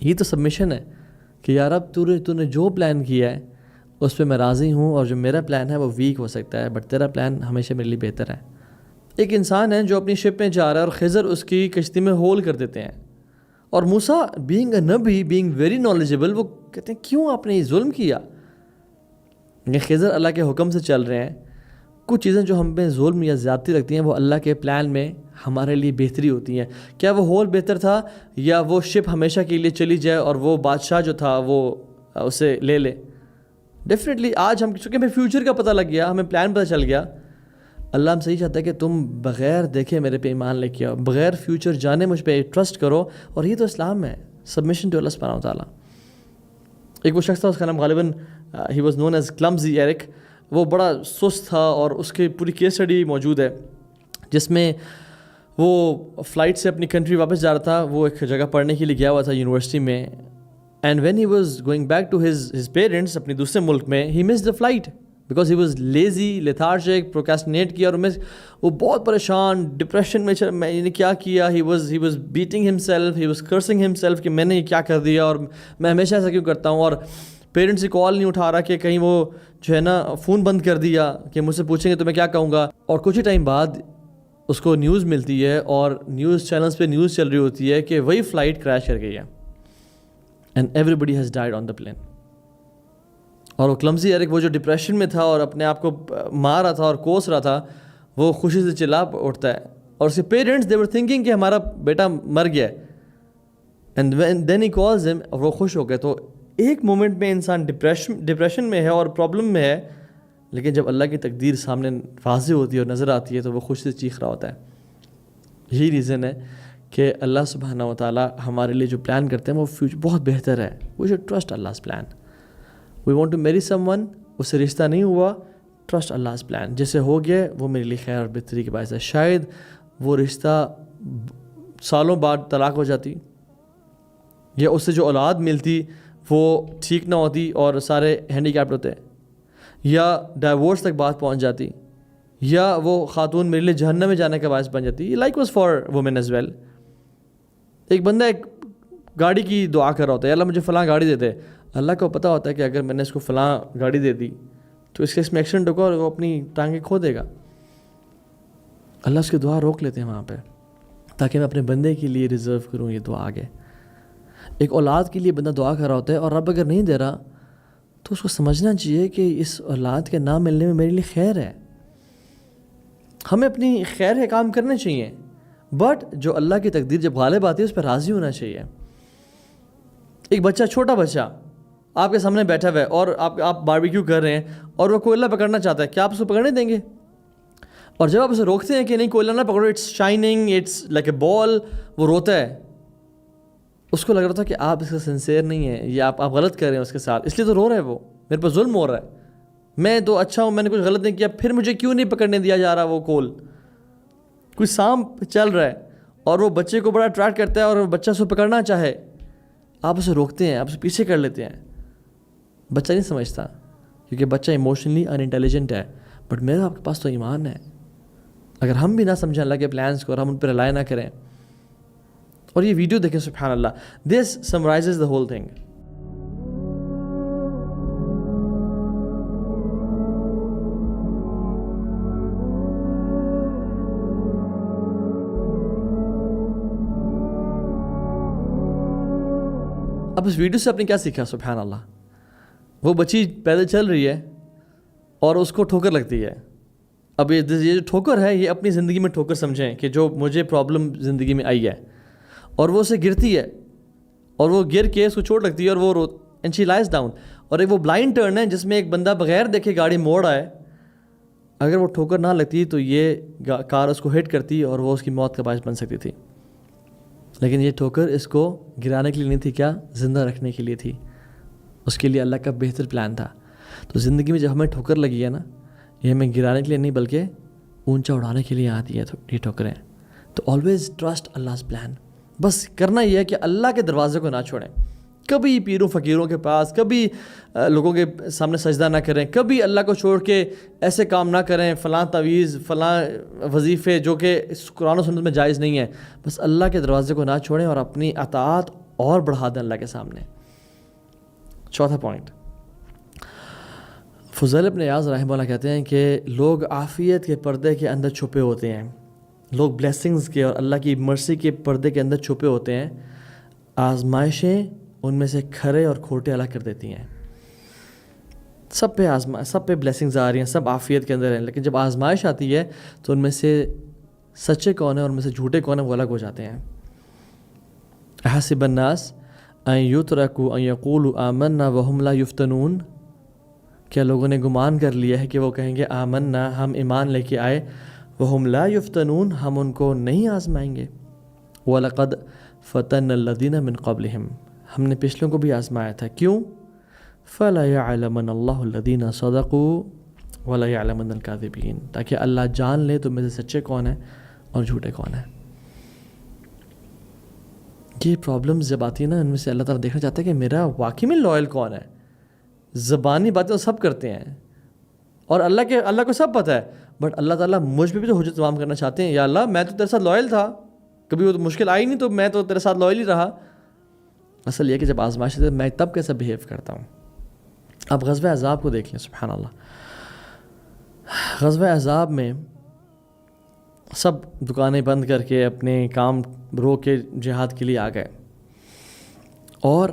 یہ تو سبمیشن ہے کہ یار اب تو نے جو پلان کیا ہے اس پہ میں راضی ہوں، اور جو میرا پلان ہے وہ ویک ہو سکتا ہے، بٹ تیرا پلان ہمیشہ میرے لیے بہتر ہے۔ ایک انسان ہے جو اپنی شپ میں جا رہا ہے اور خضر اس کی کشتی میں ہول کر دیتے ہیں، اور موسیٰ بینگ اے نبی، بینگ ویری نالجبل، وہ کہتے ہیں کیوں آپ نے یہ ظلم کیا؟ یہ خضر اللہ کے حکم سے چل رہے ہیں۔ کچھ چیزیں جو ہم پہ ظلم یا زیادتی رکھتی ہیں وہ اللہ کے پلان میں ہمارے لیے بہتری ہوتی ہیں۔ کیا وہ ہول بہتر تھا، یا وہ شپ ہمیشہ کے لیے چلی جائے اور وہ بادشاہ جو تھا وہ اسے لے لے؟ ڈیفینیٹلی آج ہم چونکہ ہمیں فیوچر کا پتہ لگ گیا، ہمیں پلان پتہ چل گیا، اللہ ہم سے یہ چاہتا ہے کہ تم بغیر دیکھے میرے پہ ایمان لے کے آؤ، بغیر فیوچر جانے مجھ پہ ٹرسٹ کرو، اور یہ تو اسلام ہے، سبمیشن ٹو اللہ سبحانہ و تعالیٰ۔ ایک وہ شخص تھا، اس کا نام غالباً ہی was known as clumsy Eric, وہ بڑا سست تھا، اور اس کی پوری کیس اسٹڈی موجود ہے جس میں وہ فلائٹ سے اپنی کنٹری واپس جا رہا تھا۔ وہ ایک جگہ پڑھنے کے لیے گیا ہوا تھا یونیورسٹی میں، and when he was going back to his parents اپنے دوسرے ملک میں، he miss the flight because he was lazy, lethargic, procrastinate کیا، اور وہ بہت پریشان ڈپریشن میں نے کیا کیا، ہی واز بیٹنگ ہم سیلف، ہی واز کرسنگ ہم سیلف کہ میں نے یہ کیا کر دیا، اور میں ہمیشہ ایسا کیوں کرتا ہوں، اور پیرنٹس سے کال نہیں اٹھا رہا کہ کہیں وہ جو ہے نا فون بند کر دیا کہ مجھ سے پوچھیں گے تو میں کیا کہوں گا۔ اور کچھ ہی ٹائم بعد اس کو نیوز ملتی ہے، اور نیوز چینلز پہ نیوز چل رہی ہوتی ہے کہ وہی فلائٹ کریش کر گئی ہے، and everybody has died on the plane. اور وہ کلمزی ایرک، وہ جو ڈپریشن میں تھا اور اپنے آپ کو مار رہا تھا اور کوس رہا تھا، وہ خوشی سے چلا اٹھتا ہے، اور اس کے پیرنٹس دے ور تھنکنگ کہ ہمارا بیٹا مر گیا ہے، اینڈ دین ہی کالز ہم، اور وہ خوش ہو گئے۔ تو ایک مومنٹ میں انسان ڈپریشن میں ہے اور پرابلم میں ہے، لیکن جب اللہ کی تقدیر سامنے واضح ہوتی ہے اور نظر آتی ہے تو وہ خوشی سے چیخ رہا ہوتا ہے۔ یہی ریزن ہے کہ اللہ سبحانہ و تعالیٰ ہمارے لیے جو پلان کرتے ہیں وہ فیوچر بہت بہتر ہے۔ We should trust Allah's plan. We want to marry some one, اس سے رشتہ نہیں ہوا، ٹرسٹ اللہ's پلان، جیسے ہو گیا وہ میرے لیے خیر اور بہتری کے باعث ہے۔ شاید وہ رشتہ سالوں بعد طلاق ہو جاتی، یا اس سے جو اولاد ملتی وہ ٹھیک نہ ہوتی اور سارے ہینڈی کیپڈ ہوتے، یا ڈائیورس تک بات پہنچ جاتی، یا وہ خاتون میرے لیے جہنم میں جانے کا باعث بن جاتی۔ Like was for woman as well. ایک بندہ ایک گاڑی کی دعا کر رہا ہوتا ہے، اللہ مجھے فلاں گاڑی دے دے، اللہ کو پتہ ہوتا ہے کہ اگر میں نے اس کو فلاں گاڑی دے دی تو اس میں ایکسیڈنٹ ہوگا اور وہ اپنی ٹانگیں کھو دے گا۔ اللہ اس کی دعا روک لیتے ہیں وہاں پہ، تاکہ میں اپنے بندے کے لیے ریزرو کروں یہ دعا آگے۔ ایک اولاد کے لیے بندہ دعا کر رہا ہوتا ہے، اور رب اگر نہیں دے رہا تو اس کو سمجھنا چاہیے کہ اس اولاد کے نہ ملنے میں میرے لیے خیر ہے۔ ہمیں اپنی خیر کے کام کرنے چاہیے، بٹ جو اللہ کی تقدیر جب غالب آتی ہے اس پہ راضی ہونا چاہیے۔ ایک بچہ، چھوٹا بچہ آپ کے سامنے بیٹھا ہوا ہے، اور آپ باربیکیو کر رہے ہیں، اور وہ کوئلہ پکڑنا چاہتا ہے، کیا آپ اس کو پکڑنے دیں گے؟ اور جب آپ اسے روکتے ہیں کہ نہیں کوئلہ نہ پکڑو، it's shining, it's like a ball, وہ روتا ہے، اس کو لگ رہا تھا کہ آپ اس کا سنسیئر نہیں ہے، یا آپ غلط کر رہے ہیں اس کے ساتھ، اس لیے تو رو رہا ہے، وہ میرے پر ظلم ہو رہا ہے، میں تو اچھا ہوں، میں نے کچھ غلط نہیں کیا، پھر مجھے کیوں نہیں پکڑنے دیا جا رہا وہ کول؟ کوئی سانپ چل رہا ہے اور وہ بچے کو بڑا اٹریکٹ کرتا ہے، اور وہ بچہ اسے پکڑنا چاہے، آپ اسے روکتے ہیں، آپ اسے پیچھے کر لیتے ہیں۔ بچہ نہیں سمجھتا، کیونکہ بچہ ایموشنلی ان انٹیلیجنٹ ہے، بٹ میرا آپ کے پاس تو ایمان ہے۔ اگر ہم بھی نہ سمجھیں اللہ کے پلانس کو، اور ہم ان پہ رلائے نہ کریں، اور یہ ویڈیو دیکھیں، سبحان اللہ، دس سمرائزز دا ہول تھنگ۔ اب اس ویڈیو سے آپ نے کیا سیکھا؟ سبحان اللہ، وہ بچی پیدل چل رہی ہے اور اس کو ٹھوکر لگتی ہے۔ اب یہ جو ٹھوکر ہے یہ اپنی زندگی میں ٹھوکر سمجھیں کہ جو مجھے پرابلم زندگی میں آئی ہے، اور وہ اسے گرتی ہے، اور وہ گر کے اس کو چوٹ لگتی ہے، اور وہ اینڈ شی لائز ڈاؤن۔ اور ایک وہ بلائنڈ ٹرن ہے جس میں ایک بندہ بغیر دیکھے گاڑی موڑ آئے، اگر وہ ٹھوکر نہ لگتی تو یہ کار اس کو ہٹ کرتی اور وہ اس کی موت کا باعث بن سکتی تھی، لیکن یہ ٹھوکر اس کو گرانے کے لیے نہیں تھی، کیا زندہ رکھنے کے لیے تھی۔ اس کے لیے اللہ کا بہتر پلان تھا۔ تو زندگی میں جب ہمیں ٹھوکر لگی ہے نا، یہ ہمیں گرانے کے لیے نہیں بلکہ اونچا اڑانے کے لیے آتی ہے یہ ٹھوکریں۔ تو آلویز ٹرسٹ اللہ's پلان۔ بس کرنا یہ ہے کہ اللہ کے دروازے کو نہ چھوڑیں، کبھی پیروں فقیروں کے پاس، کبھی لوگوں کے سامنے سجدہ نہ کریں، کبھی اللہ کو چھوڑ کے ایسے کام نہ کریں، فلاں تعویذ، فلاں وظیفے جو کہ قرآن و سنت میں جائز نہیں ہے۔ بس اللہ کے دروازے کو نہ چھوڑیں اور اپنی اطاعت اور بڑھا دیں اللہ کے سامنے. چوتھا پوائنٹ، فضیل بن عیاض رحمہ اللہ کہتے ہیں کہ لوگ عافیت کے پردے کے اندر چھپے ہوتے ہیں، لوگ بلیسنگز کے اور اللہ کی مرسی کے پردے کے اندر چھپے ہوتے ہیں. آزمائشیں ان میں سے کھرے اور کھوٹے الگ کر دیتی ہیں. سب پہ بلیسنگز آ رہی ہیں، سب عافیت کے اندر ہیں، لیکن جب آزمائش آتی ہے تو ان میں سے سچے کون ہیں اور ان میں سے جھوٹے کون ہیں وہ الگ ہو جاتے ہیں. احسب الناس ان یترکوا ان یقولوا آمنا وهم لا یفتنون، کیا لوگوں نے گمان کر لیا ہے کہ وہ کہیں گے آمنا، ہم ایمان لے کے آئے، وہم لا یفتنون، ہم ان کو نہیں آزمائیں گے. وَلَقَدْ فَتَنَّ الَّذِينَ مِن قَبْلِهِمْ، ہم نے پچھلوں کو بھی آزمایا تھا. کیوں؟ فَلَا يَعْلَمَنَ اللَّهُ الَّذِينَ صَدَقُوا وَلَا يَعْلَمَنَ الْكَاذِبِينَ، تاکہ اللہ جان لے تم میں سے سچے کون ہیں اور جھوٹے کون ہیں. یہ پرابلمز جب آتی ہیں نا، ان میں سے اللہ تعالیٰ دیکھنا چاہتا ہے کہ میرا واقعی میں لائل کون ہے. زبانی باتیں تو سب کرتے ہیں اور اللہ کو سب پتہ ہے، بٹ اللہ تعالیٰ مجھ پہ بھی تو حجت تمام کرنا چاہتے ہیں. یا اللہ میں تو تیرے ساتھ لائل تھا، کبھی وہ تو مشکل آئی نہیں تو میں تو تیرے ساتھ لائل ہی رہا. اصل یہ کہ جب آزمائش ہے میں تب کیسا بیہیو کرتا ہوں. اب غزوہ احزاب کو دیکھ لیں. سبحان اللہ، غزوہ احزاب میں سب دکانیں بند کر کے اپنے کام روک کے جہاد کے لیے آ گئے، اور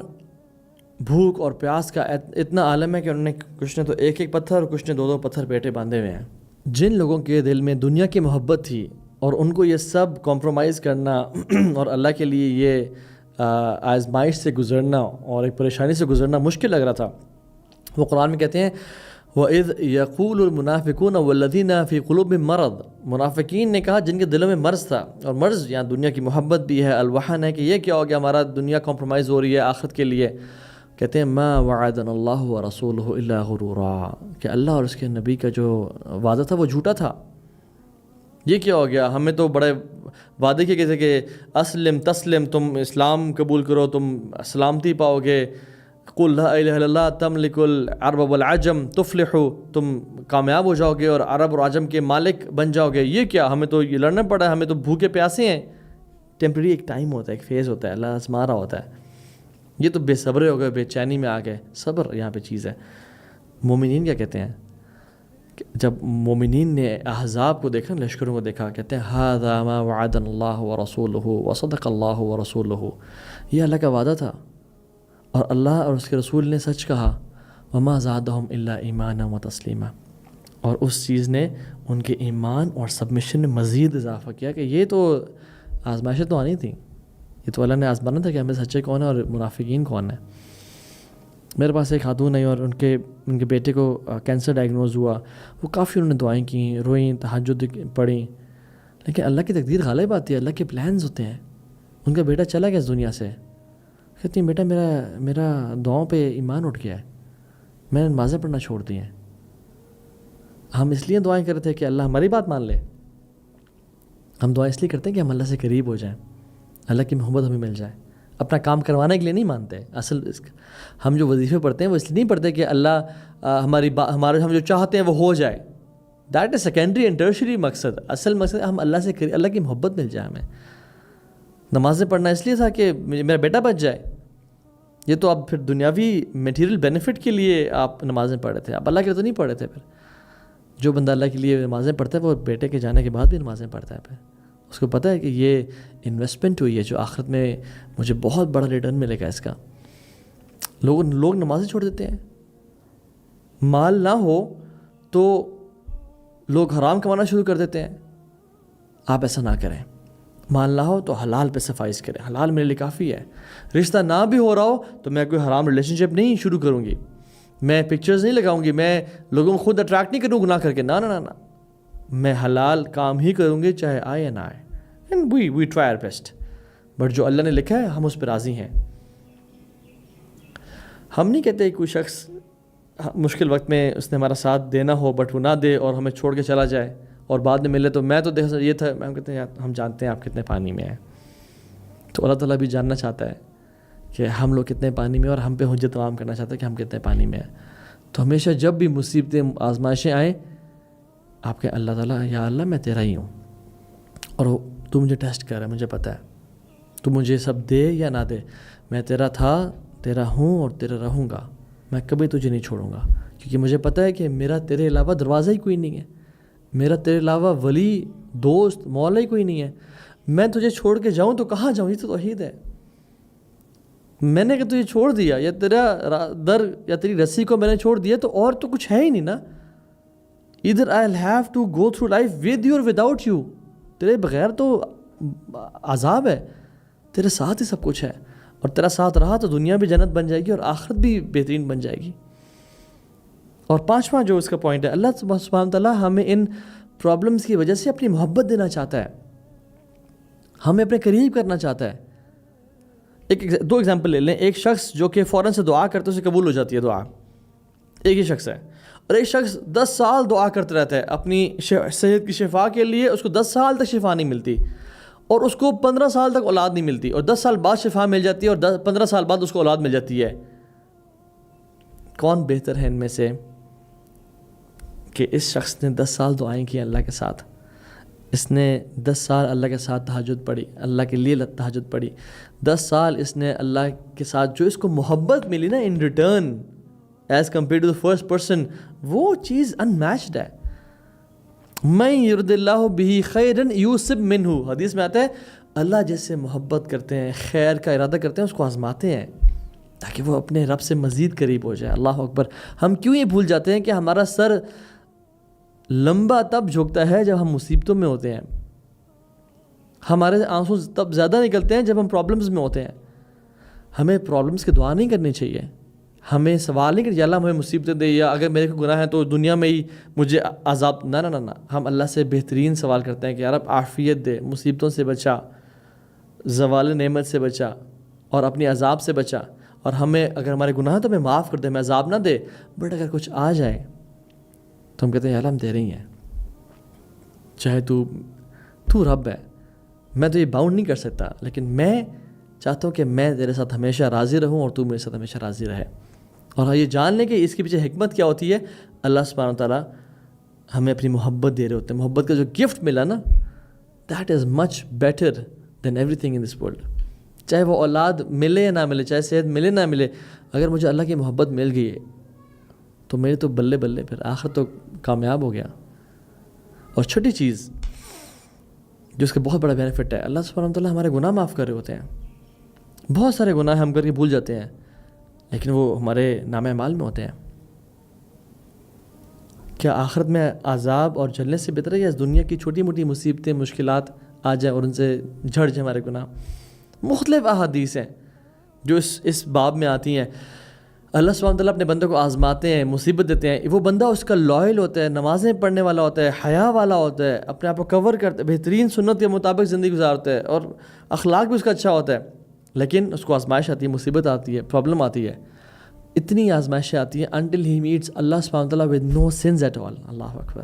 بھوک اور پیاس کا اتنا عالم ہے کہ انہوں نے کچھ نے تو ایک ایک پتھر اور کچھ نے دو دو پتھر پیٹے باندھے ہوئے ہیں. جن لوگوں کے دل میں دنیا کی محبت تھی اور ان کو یہ سب کمپرومائز کرنا اور اللہ کے لیے یہ آزمائش سے گزرنا اور ایک پریشانی سے گزرنا مشکل لگ رہا تھا، وہ قرآن میں کہتے ہیں وَإِذْ يَقُولُ الْمُنَافِقُونَ وَالَّذِينَ فِي قُلُوبِهِم مَرَضٌ، منافقین نے کہا جن کے دلوں میں مرض تھا، اور مرض یہاں دنیا کی محبت بھی ہے، الوحن ہے کہ یہ کیا ہو گیا ہمارا دنیا کمپرومائز ہو رہی ہے آخرت کے لیے. کہتے ہیں ما وعدنا اللہ ورسولہ الا غرورا، کہ اللہ اور اس کے نبی کا جو وعدہ تھا وہ جھوٹا تھا. یہ کیا ہو گیا، ہمیں تو بڑے وعدے کیے گئے کہ اسلم تسلم، تم اسلام قبول کرو تم سلامتی پاؤ گے، قل لا الہ الا اللہ تملک العرب والعجم تفلحوا، تم کامیاب ہو جاؤ گے اور عرب اور عجم کے مالک بن جاؤ گے. یہ کیا، ہمیں تو یہ لڑنا پڑا ہے، ہمیں تو بھوکے پیاسے ہیں. ٹیمپریری ایک ٹائم ہوتا ہے، ایک فیز ہوتا ہے، اللہ آزما رہا ہوتا ہے. یہ تو بے صبرے ہو گئے، بے چینی میں آ گئے. صبر یہاں پہ چیز ہے. مومنین کیا کہتے ہیں، جب مومنین نے احزاب کو دیکھا، لشکروں کو دیکھا، کہتے ہیں ھذا ما وعدنا اللہ ورسولہ وصدق اللہ ورسولہ، یہ اللہ کا وعدہ تھا اور اللہ اور اس کے رسول نے سچ کہا. وما زادہم الا ایمانا وتسلیما، اور اس چیز نے ان کے ایمان اور سبمشن میں مزید اضافہ کیا کہ یہ تو آزمائشیں تو آنی تھیں، یہ تو اللہ نے آزمانا تھا کہ ہمیں سچے کون ہیں اور منافقین کون ہیں. میرے پاس ایک خاتون ہے اور ان کے بیٹے کو کینسر ڈائگنوز ہوا. وہ کافی انہوں نے دعائیں کیں، روئیں، تہجد پڑھیں، لیکن اللہ کی تقدیر غالب آتی ہے، اللہ کے پلانز ہوتے ہیں. ان کا بیٹا چلا گیا اس دنیا سے. کہتی ہیں بیٹا میرا دعاؤں پہ ایمان اٹھ گیا ہے، میں نے نمازیں پڑھنا چھوڑ دی ہیں. ہم اس لیے دعائیں کرتے ہیں کہ اللہ ہماری بات مان لے. ہم دعائیں اس لیے کرتے ہیں کہ ہم اللہ سے قریب ہو جائیں، اللہ کی محبت ہمیں مل جائے. اپنا کام کروانے کے لیے نہیں مانتے. اصل ہم جو وظیفے پڑھتے ہیں وہ اس لیے نہیں پڑھتے کہ اللہ ہمارے ہم جو چاہتے ہیں وہ ہو جائے. That is secondary and tertiary مقصد. اصل مقصد ہم اللہ سے اللہ کی محبت مل جائے ہمیں. نمازیں پڑھنا اس لیے تھا کہ میرا بیٹا بچ جائے. یہ تو اب پھر دنیاوی میٹیریل بینیفٹ کے لیے آپ نمازیں پڑھ رہے تھے، آپ اللہ کے لیے تو نہیں پڑھ رہے تھے. پھر جو بندہ اللہ کے لیے نمازیں پڑھتا ہے وہ بیٹے کے جانے کے بعد بھی نمازیں پڑھتا ہے. پھر اس کو پتہ ہے کہ یہ انویسٹمنٹ ہوئی ہے جو آخرت میں مجھے بہت بڑا ریٹرن ملے گا اس کا. لوگ نمازیں چھوڑ دیتے ہیں. مال نہ ہو تو لوگ حرام کمانا شروع کر دیتے ہیں. آپ ایسا نہ کریں. مال نہ ہو تو حلال پہ صفائش کریں، حلال میرے لیے کافی ہے. رشتہ نہ بھی ہو رہا ہو تو میں کوئی حرام ریلیشن شپ نہیں شروع کروں گی، میں پکچرز نہیں لگاؤں گی، میں لوگوں کو خود اٹریکٹ نہیں کروں گناہ کر کے. نہ نہ نہ، میں حلال کام ہی کروں گی چاہے آئے یا نہ آئے. And we try our best. But جو اللہ نے لکھا ہے ہم اس پہ راضی ہیں. ہم نہیں کہتے کوئی شخص مشکل وقت میں اس نے ہمارا ساتھ دینا ہو بٹ وہ نہ دے اور ہمیں چھوڑ کے چلا جائے اور بعد میں ملے تو میں تو دیکھ یہ تھا. ہم کہتے ہیں ہم جانتے ہیں آپ کتنے پانی میں ہیں. تو اللہ تعالیٰ بھی جاننا چاہتا ہے کہ ہم لوگ کتنے پانی میں، اور ہم پہ حجت تمام کرنا چاہتا ہے کہ ہم کتنے پانی میں ہیں. تو ہمیشہ جب بھی مصیبتیں آزمائشیں آئیں آپ کہیں اللہ تعالیٰ یا اللہ میں تیرا ہی ہوں اور تو مجھے ٹیسٹ کر رہا ہے، مجھے پتہ ہے تو مجھے سب دے یا نہ دے. میں تیرا تھا، تیرا ہوں اور تیرا رہوں گا، میں کبھی تجھے نہیں چھوڑوں گا، کیونکہ مجھے پتہ ہے کہ میرا تیرے علاوہ دروازہ ہی کوئی نہیں ہے، میرا تیرے علاوہ ولی، دوست، مولا ہی کوئی نہیں ہے۔ میں تجھے چھوڑ کے جاؤں تو کہاں جاؤں؟ یہ تو توحید ہے۔ میں نے کہ تجھے چھوڑ دیا، یا تیرا در یا تیری رسی کو میں نے چھوڑ دیا، تو اور تو کچھ ہے ہی نہیں نا۔ ادھر I'll have to go through life with you or without you، تیرے بغیر تو عذاب ہے، تیرے ساتھ ہی سب کچھ ہے، اور تیرا ساتھ رہا تو دنیا بھی جنت بن جائے گی اور آخرت بھی بہترین بن جائے گی۔ اور پانچواں جو اس کا پوائنٹ ہے، اللہ سبحانہ تعالیٰ ہمیں ان پرابلمس کی وجہ سے اپنی محبت دینا چاہتا ہے، ہمیں اپنے قریب کرنا چاہتا ہے۔ دو ایگزامپل لے لیں، ایک شخص جو کہ فوراً سے دعا کرتے اسے قبول ہو جاتی ہے دعا، ایک ہی شخص ہے، اور ایک شخص 10 سال دعا کرتے رہتا ہے اپنی صحت کی شفا کے لیے، اس کو 10 سال تک شفا نہیں ملتی، اور اس کو 15 سال تک اولاد نہیں ملتی، اور 10 سال بعد شفا مل جاتی ہے، اور 15 سال بعد اس کو اولاد مل جاتی ہے۔ کون بہتر ہے ان میں سے کہ اس شخص نے 10 سال دعائیں کی اللہ کے ساتھ، اس نے 10 سال اللہ کے ساتھ تہجد پڑھی، اللہ کے لیے تہجد پڑھی، 10 سال اس نے اللہ کے ساتھ جو اس کو محبت ملی نا in return as compare to the first person, وہ چیز ان میچڈ ہے۔ من یرد اللہ بہ خیرا یوسب منہ، حدیث میں آتا ہے اللہ جس سے محبت کرتے ہیں، خیر کا ارادہ کرتے ہیں، اس کو آزماتے ہیں تاکہ وہ اپنے رب سے مزید قریب ہو جائے۔ اللہ اکبر۔ ہم کیوں یہ بھول جاتے ہیں کہ ہمارا سر لمبا تب جھکتا ہے جب ہم مصیبتوں میں ہوتے ہیں، ہمارے آنسو تب زیادہ نکلتے ہیں جب ہم پرابلمز میں ہوتے ہیں۔ ہمیں پرابلمز کی دعا نہیں کرنی چاہیے، ہمیں سوال نہیں کہ یا اللہ ہمیں مصیبتیں دے، یا اگر میرے کو گناہ ہے تو دنیا میں ہی مجھے عذاب، نہ نہ نہ۔ ہم اللہ سے بہترین سوال کرتے ہیں کہ یا رب عافیت دے، مصیبتوں سے بچا، زوال نعمت سے بچا، اور اپنی عذاب سے بچا، اور ہمیں اگر ہمارے گناہ ہیں تو ہمیں معاف کر دے، ہمیں عذاب نہ دے۔ بٹ اگر کچھ آ جائے تو ہم کہتے ہیں یا اللہ ہم تیرے ہی ہیں، چاہے تو رب ہے، میں تو یہ باؤنڈ نہیں کر سکتا، لیکن میں چاہتا ہوں کہ میں تیرے ساتھ ہمیشہ راضی رہوں اور تو میرے ساتھ ہمیشہ راضی رہے۔ اور یہ جان لیں کہ اس کے پیچھے حکمت کیا ہوتی ہے، اللہ سبحانہ وتعالیٰ ہمیں اپنی محبت دے رہے ہوتے ہیں۔ محبت کا جو گفٹ ملا نا، that is much better than everything in this world. چاہے وہ اولاد ملے یا نہ ملے، چاہے صحت ملے نہ ملے، اگر مجھے اللہ کی محبت مل گئی ہے تو میرے تو بلے بلے، پھر آخر تو کامیاب ہو گیا۔ اور چھوٹی چیز جو اس کا بہت بڑا بینیفٹ ہے، اللہ سبحانہ وتعالیٰ ہمارے گناہ معاف کر رہے ہوتے ہیں۔ بہت سارے گناہ ہم کر کے بھول جاتے ہیں، لیکن وہ ہمارے نام اعمال میں ہوتے ہیں۔ کیا آخرت میں عذاب اور جلنے سے بہتر ہے یا اس دنیا کی چھوٹی موٹی مصیبتیں، مشکلات آ جائیں اور ان سے جھڑ جائیں ہمارے گناہ؟ مختلف احادیث ہیں جو اس باب میں آتی ہیں۔ اللہ سبحانہ تعالیٰ اپنے بندے کو آزماتے ہیں، مصیبت دیتے ہیں، وہ بندہ اس کا لائل ہوتا ہے، نمازیں پڑھنے والا ہوتا ہے، حیا والا ہوتا ہے، اپنے آپ کو کور کرتا ہے، بہترین سنت کے مطابق زندگی گزارتا ہے، اور اخلاق بھی اس کا اچھا ہوتا ہے، لیکن اس کو آزمائش آتی ہے، مصیبت آتی ہے، پرابلم آتی ہے، اتنی آزمائشیں آتی ہیں until he meets اللہ سبحانہ تعالیٰ with no sins at all۔ Allah Akbar.